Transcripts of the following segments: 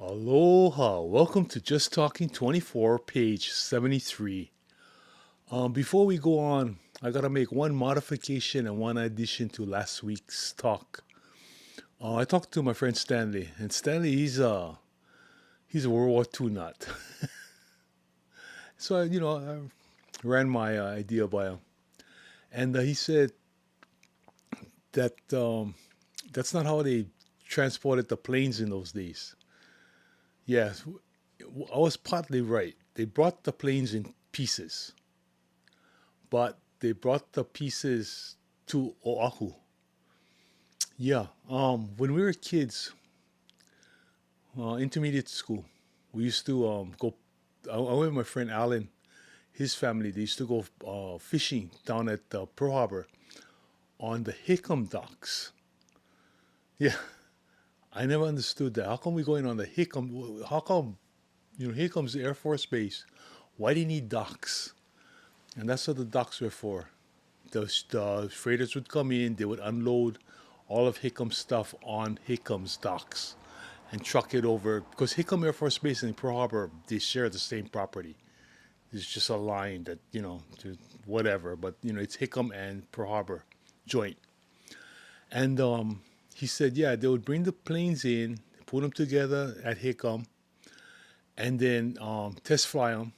Aloha. Welcome to Just Talking 24, page 73. Before we go on, I gotta make one modification and one addition to last week's talk. I talked to my friend Stanley, and Stanley he's a World War II nut. So I ran my idea by him, and he said that that's not how they transported the planes in those days. Yes, I was partly right. They brought the planes in pieces, but they brought the pieces to Oahu. Yeah, when we were kids, intermediate school, we used to go. I went with my friend Alan, his family. They used to go fishing down at Pearl Harbor on the Hickam docks. Yeah, I never understood that. How come we going on the Hickam? How come Hickam's the Air Force Base? Why do you need docks? And that's what the docks were for. The freighters would come in, they would unload all of Hickham's stuff on Hickham's docks and truck it over because Hickam Air Force Base and Pearl Harbor they share the same property. It's just a line that whatever, but it's Hickam and Pearl Harbor joint. And he said, yeah, they would bring the planes in, put them together at Hickam, and then test fly them,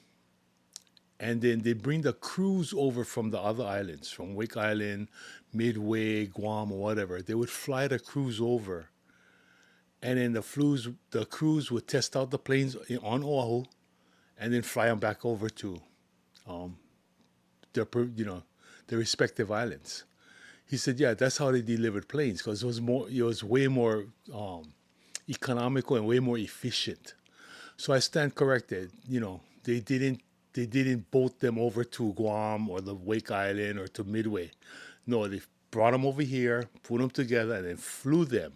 and then they bring the crews over from the other islands, from Wake Island, Midway, Guam, or whatever. They would fly the crews over, and then the crews would test out the planes on Oahu, and then fly them back over to um, their their respective islands. He said, yeah, that's how they delivered planes because it was way more economical and way more efficient. So I stand corrected. They didn't boat them over to Guam or the Wake Island or to Midway. No, they brought them over here, put them together, and then flew them.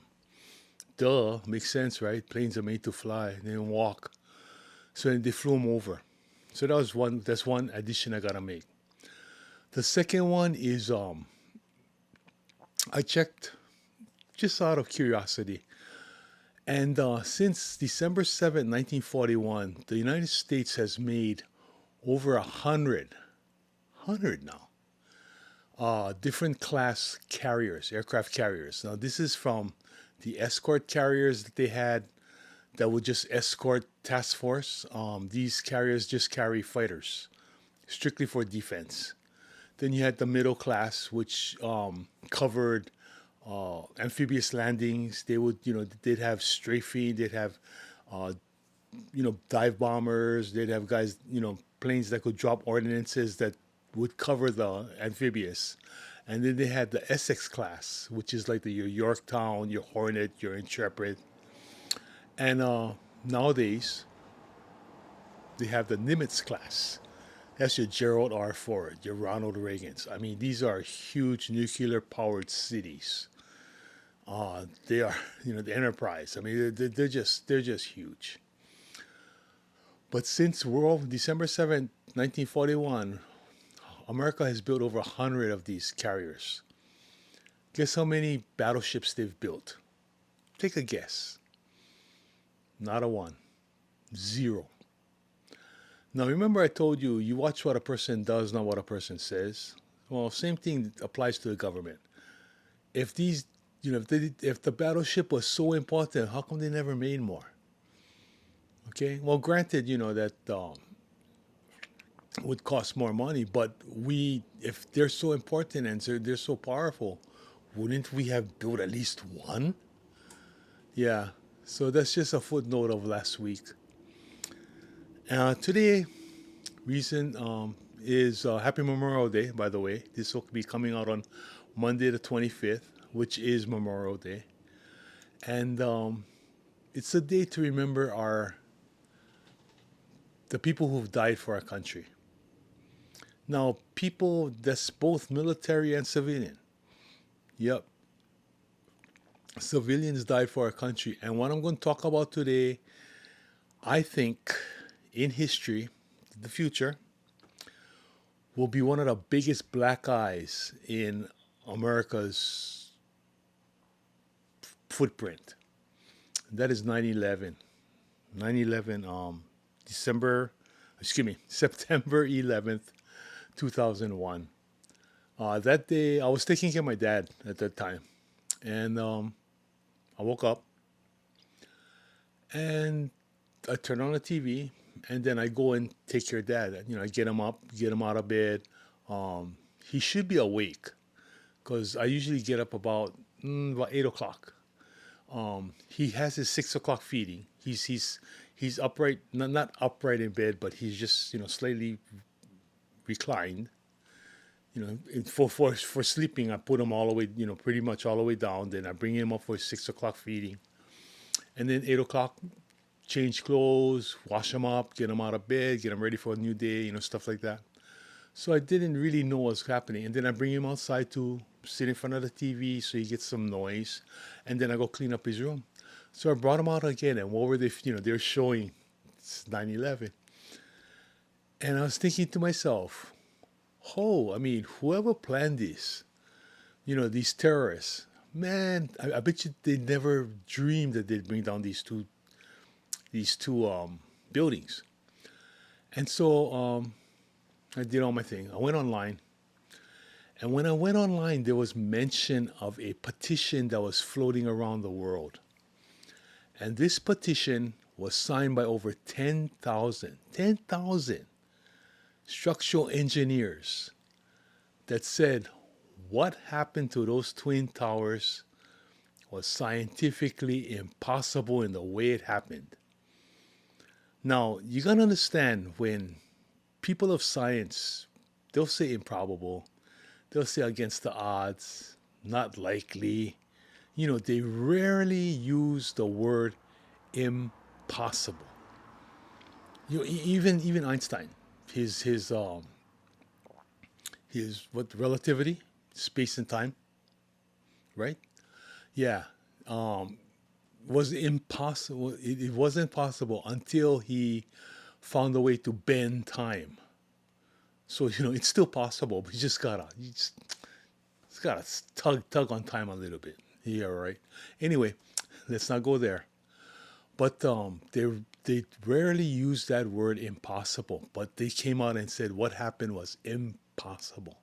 Duh, makes sense, right? Planes are made to fly, they don't walk. So then they flew them over. So that was one. That's one addition I gotta make. The second one is I checked just out of curiosity, and since December 7th, 1941, the United States has made over 100 now, different class carriers, aircraft carriers. Now, this is from the escort carriers that they had that would just escort task force. These carriers just carry fighters, strictly for defense. Then you had the middle class, which covered amphibious landings. They'd have strafing, they'd have uh, dive bombers. They'd have guys, planes that could drop ordnances that would cover the amphibious. And then they had the Essex class, which is like your Yorktown, your Hornet, your Intrepid. And nowadays, they have the Nimitz class. That's your Gerald R. Ford, your Ronald Reagans. I mean, these are huge nuclear powered cities. They are, the Enterprise. I mean, they're just huge. But since World December 7th, 1941, America has built over 100 of these carriers. Guess how many battleships they've built? Take a guess. Not a one. Zero. Now remember I told you, you watch what a person does, not what a person says. Well, same thing applies to the government. If these, if the battleship was so important, how come they never made more? Okay. Well, granted, that would cost more money, but if they're so important and they're so powerful, wouldn't we have built at least one? Yeah. So that's just a footnote of last week. Today, reason is Happy Memorial Day, by the way. This will be coming out on Monday the 25th, which is Memorial Day. And it's a day to remember the people who've died for our country. Now, people that's both military and civilian. Yep. Civilians died for our country. And what I'm going to talk about today, I think in history, the future, will be one of the biggest black eyes in America's footprint. That is 9/11. 9/11, December, excuse me, September 11th, 2001. That day, I was taking care of my dad at that time. And I woke up and I turn on the TV and then I go and take care of dad. I get him up, get him out of bed. He should be awake because I usually get up about 8 o'clock. He has his 6 o'clock feeding. He's upright, not upright in bed, but he's just slightly reclined. For sleeping, I put him all the way, pretty much all the way down. Then I bring him up for his 6 o'clock feeding, and then 8 o'clock, change clothes, wash him up, get him out of bed, get him ready for a new day, stuff like that. So I didn't really know what's happening, and then I bring him outside to sit in front of the TV so he gets some noise, and then I go clean up his room. So I brought him out again, and what were they? They're showing it's 9/11, and I was thinking to myself, oh, I mean, whoever planned this, these terrorists, man, I bet you they never dreamed that they'd bring down these two buildings. And so I did all my thing. I went online, and when I went online, there was mention of a petition that was floating around the world, and this petition was signed by over 10,000 structural engineers that said what happened to those twin towers was scientifically impossible in the way it happened. Now, you gotta understand when people of science, they'll say improbable, they'll say against the odds, not likely. They rarely use the word impossible. Even Einstein, his what relativity, space and time, right? Yeah, was impossible. It wasn't possible until he found a way to bend time. So it's still possible, but you just gotta tug on time a little bit. Yeah, right. Anyway, let's not go there. But they rarely use that word impossible. But they came out and said what happened was impossible.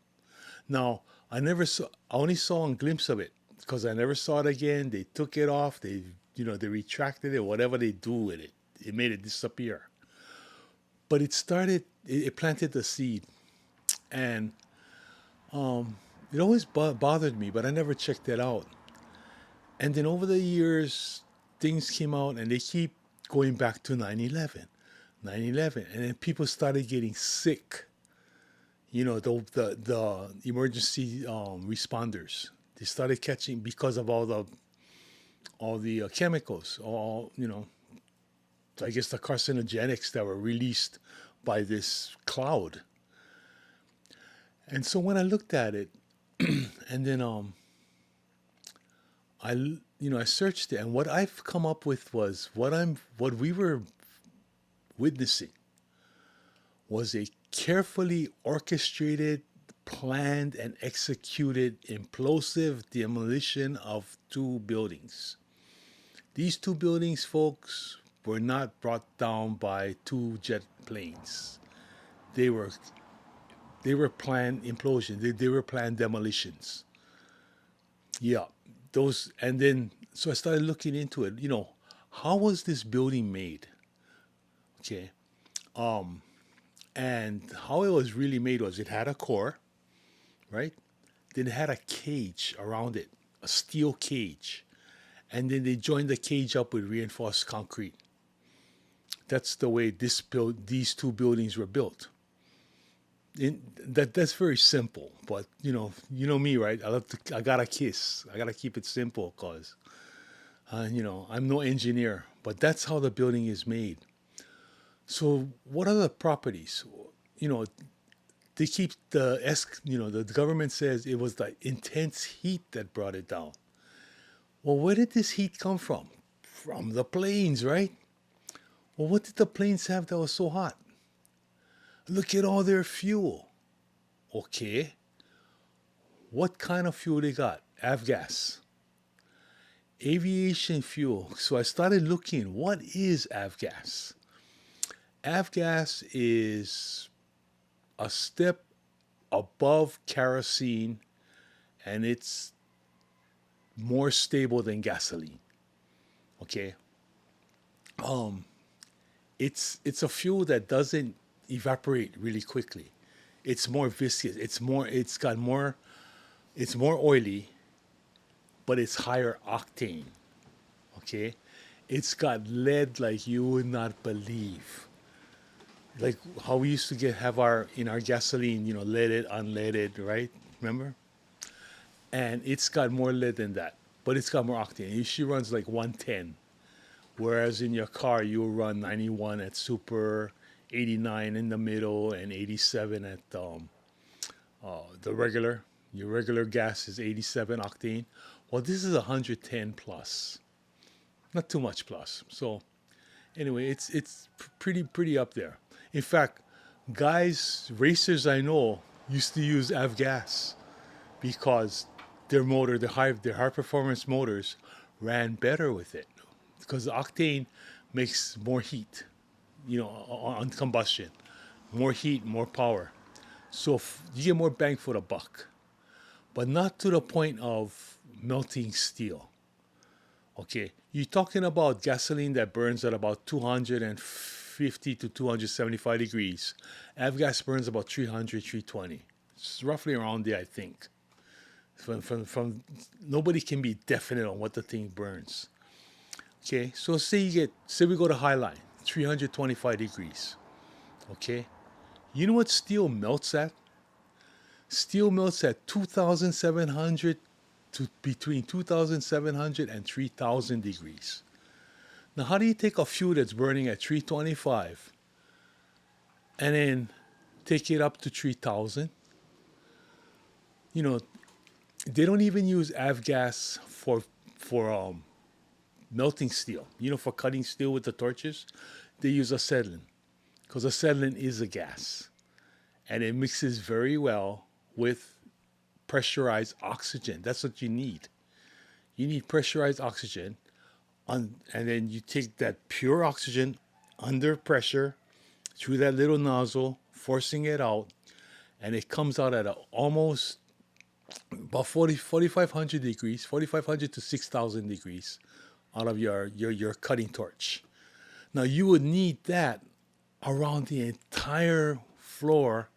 Now I only saw a glimpse of it because I never saw it again. They took it off. They retracted it. Whatever they do with it, it made it disappear. But it planted the seed, and it always bothered me. But I never checked it out. And then over the years, things came out, and they keep going back to 9/11, 9/11, and then people started getting sick. The emergency responders, they started catching because of all the chemicals, I guess the carcinogenics that were released by this cloud. And so when I looked at it, and then I searched it, and what I've come up with was what we were witnessing was a carefully orchestrated, planned, and executed implosive demolition of two buildings. These two buildings, folks, were not brought down by two jet planes. They were they were planned implosions. They were planned demolitions. Yeah, those. And then so I started looking into it. How was this building made? Okay, and how it was really made was it had a core, right? Then it had a cage around it, a steel cage, and then they joined the cage up with reinforced concrete. That's the way these two buildings were built. That's very simple, but me, right? I gotta kiss. I gotta keep it simple, cause I'm no engineer, but that's how the building is made. So what are the properties? You know, they keep the government says it was the intense heat that brought it down. Well, where did this heat come from? From the planes, right? Well, what did the planes have that was so hot? Look at all their fuel. Okay, what kind of fuel they got? Avgas. Aviation fuel. So I started looking, what is avgas? Avgas is a step above kerosene, and it's more stable than gasoline. Okay. It's a fuel that doesn't evaporate really quickly. It's more viscous. It's more oily, but it's higher octane. Okay. It's got lead like you would not believe. Like how we used to have our in our gasoline, leaded, unleaded, right? Remember? And it's got more lead than that, but it's got more octane. It usually runs like 110, whereas in your car you'll run 91 at super, 89 in the middle, and 87 at the regular. Your regular gas is 87 octane. Well, this is 110 plus, not too much plus. So anyway, it's pretty up there. In fact, guys, racers I know used to use avgas because their high performance motors ran better with it because the octane makes more heat, on combustion, more heat, more power. So you get more bang for the buck, but not to the point of melting steel. Okay, you're talking about gasoline that burns at about 250 to 275 degrees. Avgas burns about 300, 320. It's roughly around there, I think. From nobody can be definite on what the thing burns. Okay, so say we go to high line, 325 degrees. Okay, you know what steel melts at? Steel melts at 2,700 to between 2,700 and 3,000 degrees. Now, how do you take a fuel that's burning at 325 and then take it up to 3,000? You know, they don't even use avgas for melting steel. For cutting steel with the torches, they use acetylene because acetylene is a gas, and it mixes very well with pressurized oxygen. That's what you need. You need pressurized oxygen, and then you take that pure oxygen under pressure through that little nozzle, forcing it out, and it comes out at almost about 4,500 degrees, 4,500 to 6,000 degrees out of your cutting torch. Now you would need that around the entire floor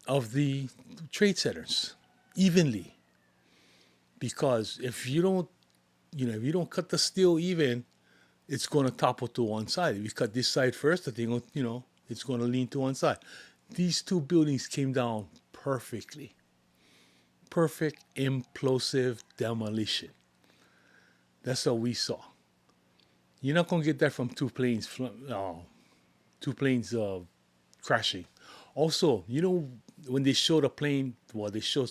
of the trade centers evenly, because if you don't cut the steel even, it's going to topple to one side. If you cut this side first, the thing will, it's going to lean to one side. These two buildings came down perfectly. Perfect implosive demolition. That's what we saw. You're not going to get that from two planes crashing. Also, when they show the plane, well, they show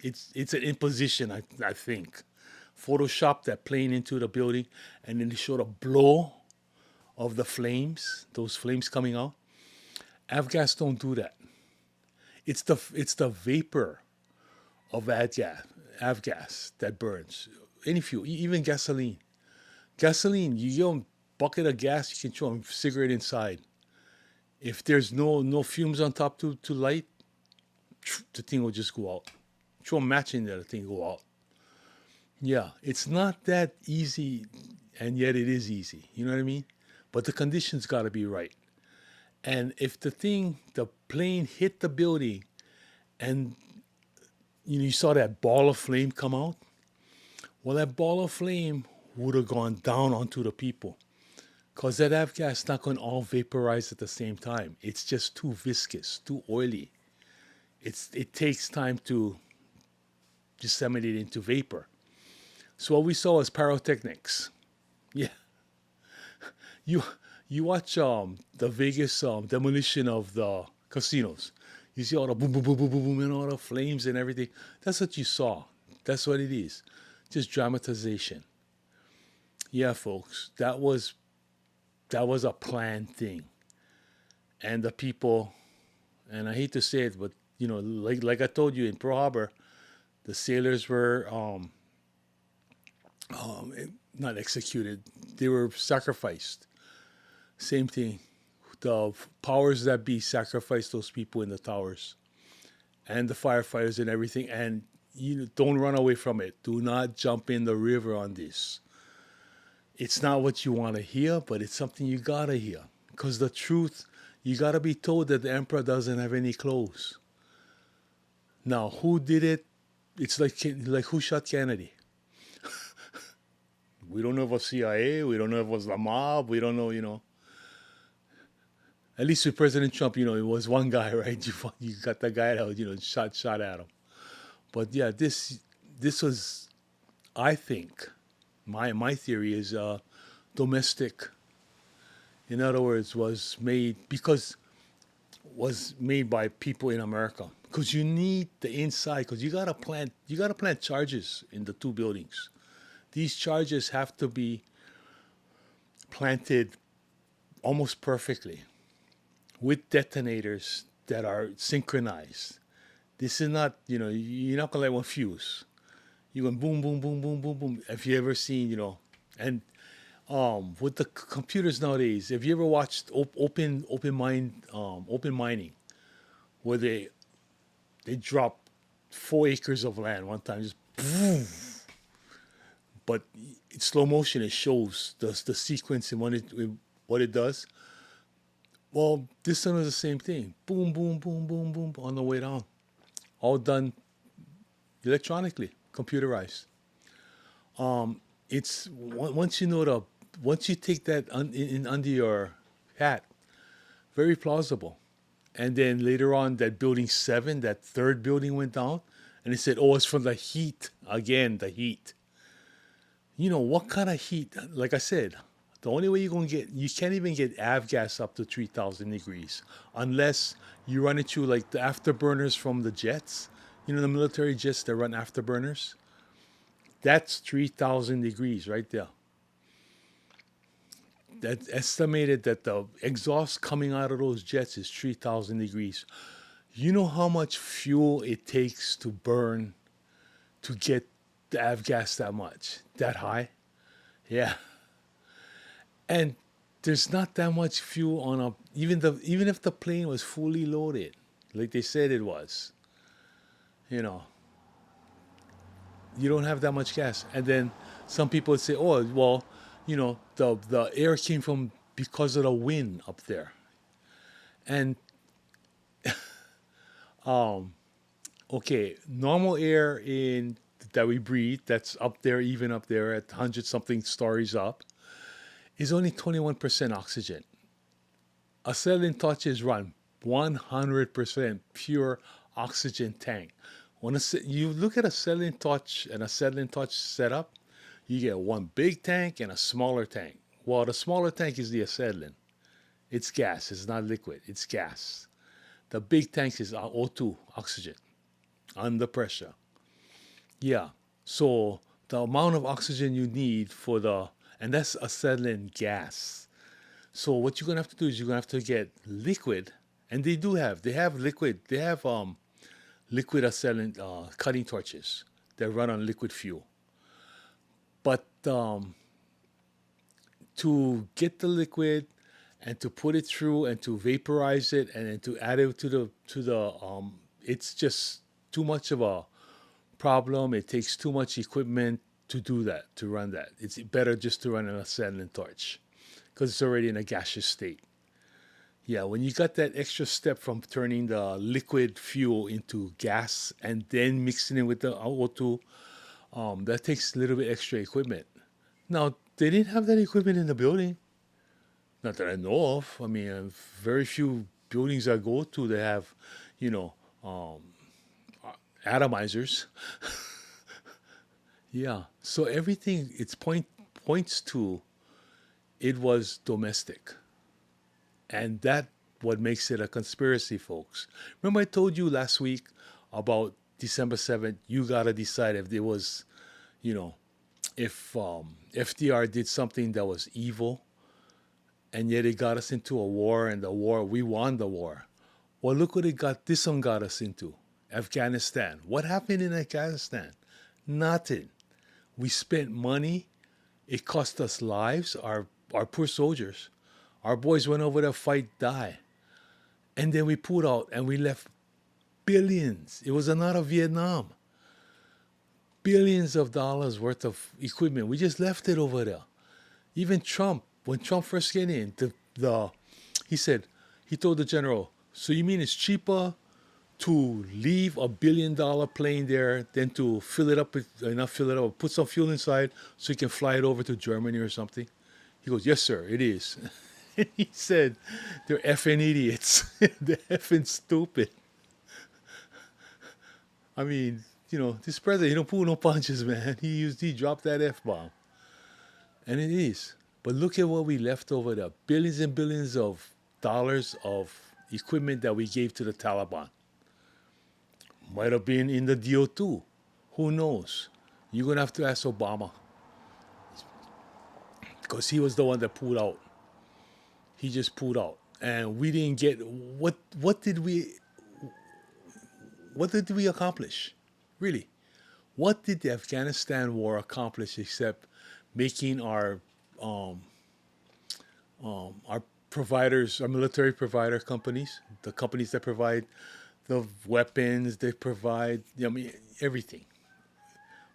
it's an imposition, I think. Photoshop that plane into the building, and then they show the blow of the flames, those flames coming out. Avgas don't do that. It's the vapor of avgas that burns. Any fuel, even gasoline. Gasoline, you get a bucket of gas, you can throw a cigarette inside. If there's no fumes on top to light, the thing will just go out. Throw a match in there, the thing will go out. Yeah, it's not that easy, and yet it is easy. You know what I mean? But the conditions got to be right. And if the plane hit the building, and you saw that ball of flame come out, well, that ball of flame would have gone down onto the people, because that avgas is not going to all vaporize at the same time. It's just too viscous, too oily. It takes time to disseminate into vapor. So what we saw was pyrotechnics. Yeah, you watch the Vegas demolition of the casinos. You see all the boom, boom, boom, boom, boom, boom, and all the flames and everything. That's what you saw. That's what it is. Just dramatization. Yeah, folks, that was a planned thing. And the people, and I hate to say it, but like I told you in Pearl Harbor, The sailors were not executed; they were sacrificed. Same thing. The powers that be sacrificed those people in the towers and the firefighters and everything. And you don't run away from it. Do not jump in the river on this. It's not what you want to hear, but it's something you gotta hear. Because the truth, you gotta be told that the emperor doesn't have any clothes. Now, who did it? It's like who shot Kennedy? We don't know if it was CIA. We don't know if it was the mob. We don't know. At least with President Trump, it was one guy, right? You got that guy that shot at him. But yeah, this was, I think, my theory is domestic. In other words, was made by people in America because you need the inside because you gotta plant charges in the two buildings. These charges have to be planted almost perfectly with detonators that are synchronized. This is not, you're not gonna let one fuse. You're going boom, boom, boom, boom, boom, boom. Have you ever seen, and with the computers nowadays, have you ever watched open mining, where they drop 4 acres of land one time, just boom, but in slow motion it shows the sequence and what it does. Well, this one is the same thing. Boom, boom, boom, boom, boom on the way down. All done electronically, computerized. It's once you take that in under your hat, very plausible. And then later on, that building 7, that third building went down, and they said, "Oh, it's from the heat again. The heat." What kind of heat? Like I said, the only way you can't even get avgas up to 3,000 degrees unless you run it through like the afterburners from the jets. The military jets that run afterburners. That's 3,000 degrees right there. That's estimated that the exhaust coming out of those jets is 3,000 degrees. You know how much fuel it takes to burn to get the avgas that high? Yeah. And there's not that much fuel on even if the plane was fully loaded, like they said it was, you know, you don't have that much gas. And then some people would say, "Oh, well, the air came from because of the wind up there." And okay, normal air in that we breathe, that's up there, even up there at 100 something stories up, is only 21% oxygen. Acetylene touches run 100% pure oxygen tank. You look at a acetylene touch and acetylene touch setup, you get one big tank and a smaller tank. Well, the smaller tank is the acetylene. It's gas. It's not liquid. It's gas. The big tank is O2, oxygen, under pressure. Yeah. So the amount of oxygen you need and that's acetylene gas. So what you're gonna have to do is you're gonna have to get liquid, and they have liquid acetylene cutting torches that run on liquid fuel. But to get the liquid and to put it through and to vaporize it and then to add it to the it's just too much of a problem. It takes too much equipment to do that, to run that. It's better just to run an acetylene torch because it's already in a gaseous state. Yeah, when you got that extra step from turning the liquid fuel into gas and then mixing it with the O2, that takes a little bit extra equipment. Now, they didn't have that equipment in the building. Not that I know of. I mean, very few buildings I go to that have, you know, atomizers. Yeah. So everything points to it was domestic, and that what makes it a conspiracy, folks. Remember I told you last week about December 7th. You gotta decide if there was, you know, if FDR did something that was evil, and yet it got us into a war, and we won the war. Well, look what it got. This one got us into. Afghanistan. What happened in Afghanistan? Nothing. We spent money. It cost us lives. Our poor soldiers. Our boys went over there, fight, die. And then we pulled out and we left billions. It was another Vietnam. Billions of dollars worth of equipment. We just left it over there. Even Trump, when Trump first came in, he said, he told the general, so you mean it's cheaper to leave $1 billion plane there than to fill it up with, not fill it up, put some fuel inside so you can fly it over to Germany or something? He goes, yes, sir, it is. And he said, they're effing idiots. They're effing stupid. I mean, this president, he don't pull no punches, man. He dropped that F bomb. And it is. But look at what we left over there. Billions and billions of dollars of equipment that we gave to the Taliban. Might have been in the deal too. Who knows? You're going to have to ask Obama. Because he was the one that pulled out. He just pulled out. And we didn't get, what did we accomplish? Really? What did the Afghanistan war accomplish except making our providers, our military provider companies, the companies that provide the weapons, they provide, everything.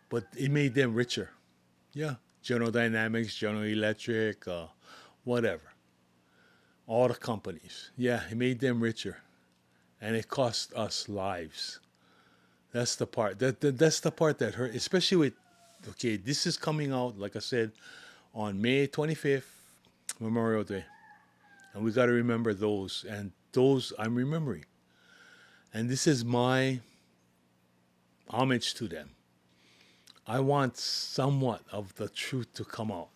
But it made them richer. Yeah. General Dynamics, General Electric, whatever. All the companies. Yeah, it made them richer. And it cost us lives. That's the part. That's the part that hurt, especially with, okay, this is coming out, like I said, on May 25th, Memorial Day. And we got to remember those. And those I'm remembering. And this is my homage to them. I want somewhat of the truth to come out.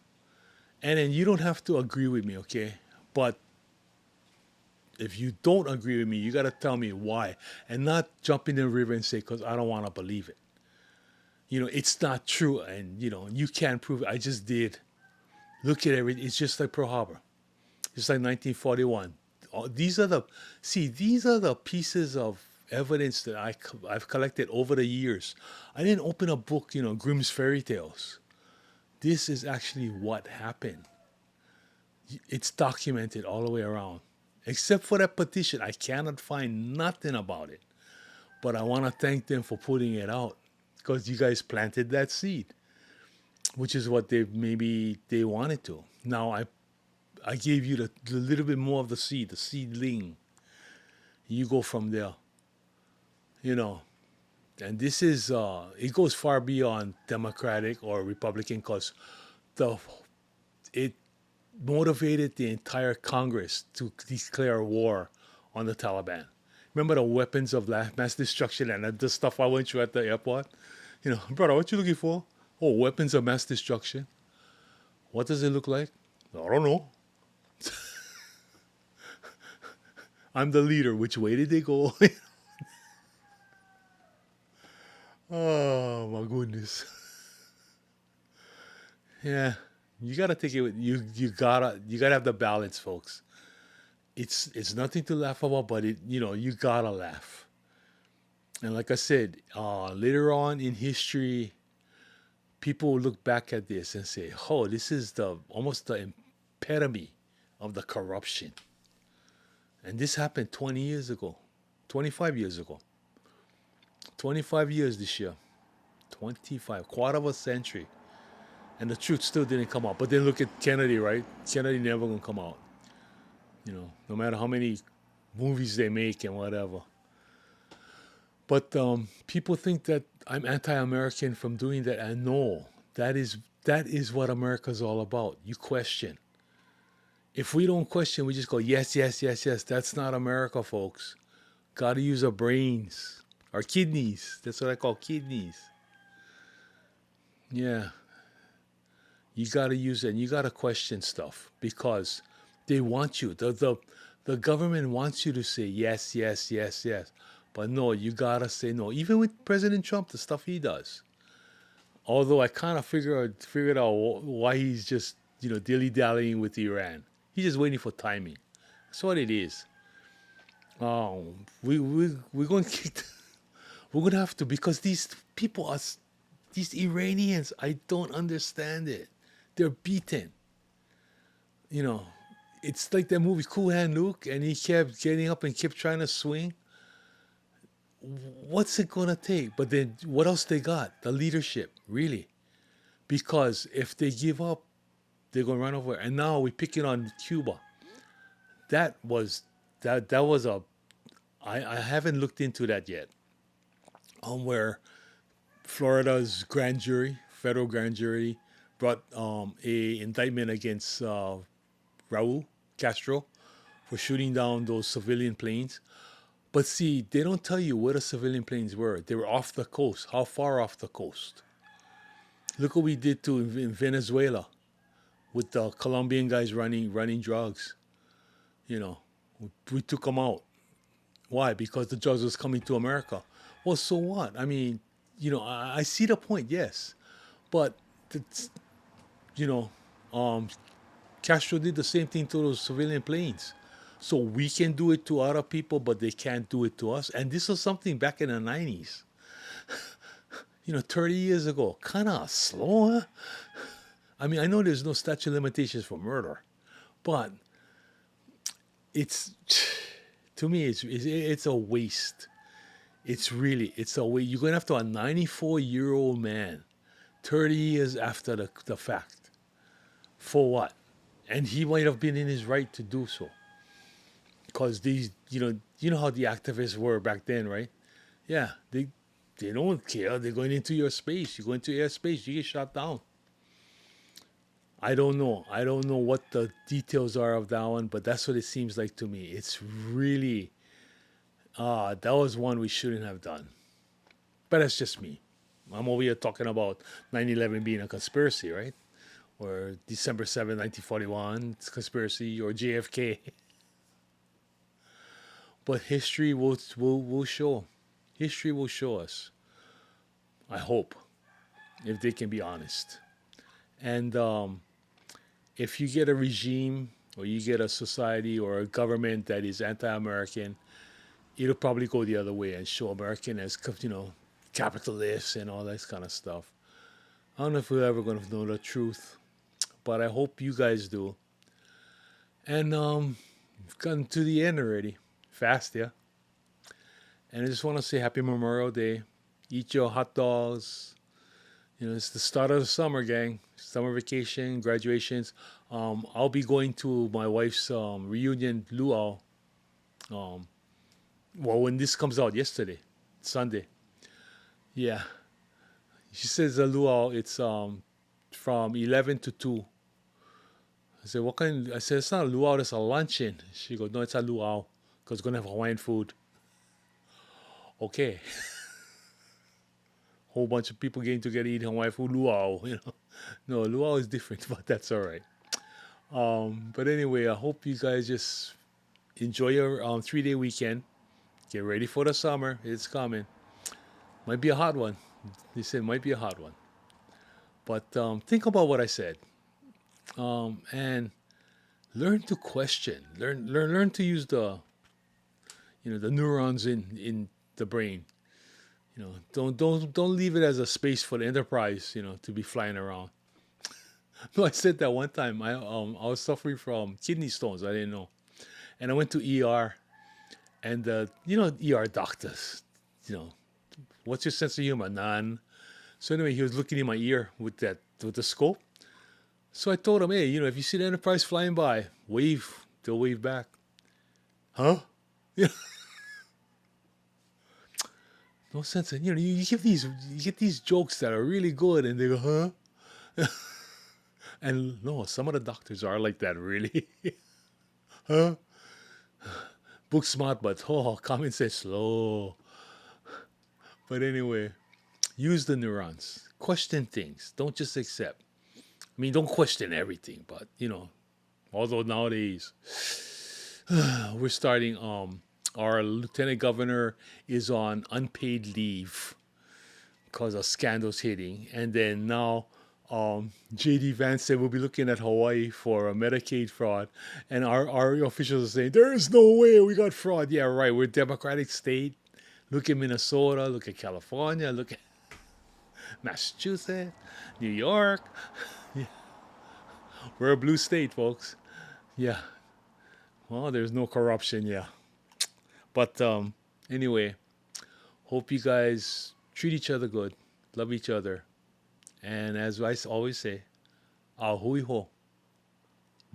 And then you don't have to agree with me, okay? But if you don't agree with me, you got to tell me why. And not jump in the river and say, because I don't want to believe it. It's not true. And, you can't prove it. I just did. Look at everything. It's just like Pearl Harbor. Just like 1941. These are the pieces of evidence that I've collected over the years. I didn't open a book, Grimm's fairy tales. This is actually what happened. It's documented all the way around. Except for that petition, I cannot find nothing about it. But I want to thank them for putting it out because you guys planted that seed, which is what they wanted to. Now I gave you the little bit more of the seedling. You go from there. And this is it goes far beyond Democratic or Republican because it motivated the entire Congress to declare war on the Taliban. Remember the weapons of mass destruction and the stuff I went through at the airport? Brother, what you looking for? Oh, weapons of mass destruction. What does it look like? I don't know. I'm the leader. Which way did they go? Oh my goodness. Yeah, you gotta take it with you. You gotta have the balance, folks. It's nothing to laugh about, but you gotta laugh. And like I said, later on in history, people will look back at this and say, "Oh, this is almost the epitome of the corruption." And this happened 20 years ago, 25 years ago. 25 years this year. 25, quarter of a century. And the truth still didn't come out. But then look at Kennedy, right? Kennedy never gonna come out. No matter how many movies they make and whatever. But people think that I'm anti-American from doing that. And no, that is what America's all about. You question. If we don't question, we just go, yes, yes, yes, yes. That's not America, folks. Gotta use our brains. Our kidneys. That's what I call kidneys. Yeah. You got to use it and you got to question stuff because they want you. The government wants you to say yes, yes, yes, yes. But no, you got to say no. Even with President Trump, the stuff he does. Although I kind of figured out why he's just, dilly-dallying with Iran. He's just waiting for timing. That's what it is. We're going to kick We're gonna have to, because these people are these Iranians. I don't understand it. They're beaten. You know, it's like that movie Cool Hand Luke, and he kept getting up and kept trying to swing. What's it gonna take? But then, what else they got? The leadership, really. Because if they give up, they're gonna run over. And now we're picking on Cuba. That was that was a. I haven't looked into that yet. Where Florida's grand jury, federal grand jury, brought a indictment against Raul Castro for shooting down those civilian planes. But see, they don't tell you where the civilian planes were. They were off the coast. How far off the coast? Look what we did to in Venezuela with the Colombian guys running drugs. You know, we took them out. Why? Because the drugs was coming to America. Well, so what? I mean, I see the point, yes, but it's, you know, um, Castro did the same thing to those civilian planes. So we can do it to other people, but they can't do it to us. And this was something back in the 90s, 30 years ago. Kind of slow, huh? I mean, I know there's no statute of limitations for murder, but it's, to me, it's a waste. It's a waste. You're going after a 94-year-old man 30 years after the fact. For what? And he might have been in his right to do so. Because these, you know how the activists were back then, right? Yeah, they don't care. They're going into your space. You go into airspace, you get shot down. I don't know. I don't know what the details are of that one, but that's what it seems like to me. It's really, that was one we shouldn't have done. But that's just me. I'm over here talking about 9/11 being a conspiracy, right? Or December 7th, 1941, it's a conspiracy, or JFK. But history will show. History will show us. I hope, if they can be honest. And if you get a regime, or you get a society or a government that is anti-American, it'll probably go the other way and show American as, capitalists and all that kind of stuff. I don't know if we're ever going to know the truth, but I hope you guys do. And we've gotten to the end already. Fast, yeah. And I just want to say Happy Memorial Day. Eat your hot dogs. It's the start of the summer, gang. Summer vacation, graduations. I'll be going to my wife's reunion luau. When this comes out yesterday, Sunday. Yeah. She says a luau, it's from 11 to 2. I said, what kind? I said, it's not a luau, it's a luncheon. She goes, no, it's a luau, because it's going to have Hawaiian food. Okay. Whole bunch of people getting together eating Hawaiian food, luau, No, luau is different, but that's all right. But anyway, I hope you guys just enjoy your 3-day weekend. Get ready for the summer. It's coming. Might be a hot one. They said it might be a hot one. But think about what I said. And learn to question. Learn to use the neurons in the brain. Don't leave it as a space for the enterprise, to be flying around. No, I said that one time. I was suffering from kidney stones. I didn't know, and I went to ER, and ER doctors, what's your sense of humor? None. So anyway, he was looking in my ear with the scope. So I told him, hey, if you see the Enterprise flying by, wave. They'll wave back. Huh? Yeah. No sense. And, you get these jokes that are really good, and they go, huh? And no, some of the doctors are like that, really. Huh? Book smart, but common sense slow. But anyway, use the neurons. Question things. Don't just accept. I mean, don't question everything, but although nowadays we're starting. Our lieutenant governor is on unpaid leave because of scandals hitting, and then now J.D. Vance said we'll be looking at Hawaii for a Medicaid fraud, and our officials are saying there is no way we got fraud. Yeah, right. We're a democratic state. Look at Minnesota, look at California, look at Massachusetts, New York. Yeah, we're a blue state, folks. Yeah. Well, there's no corruption, yeah. But anyway, hope you guys treat each other good, love each other, and as I always say, ahui ho,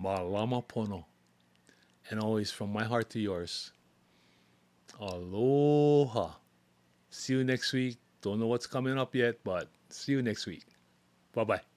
malama pono, and always from my heart to yours, aloha. See you next week. Don't know what's coming up yet, but see you next week. Bye bye.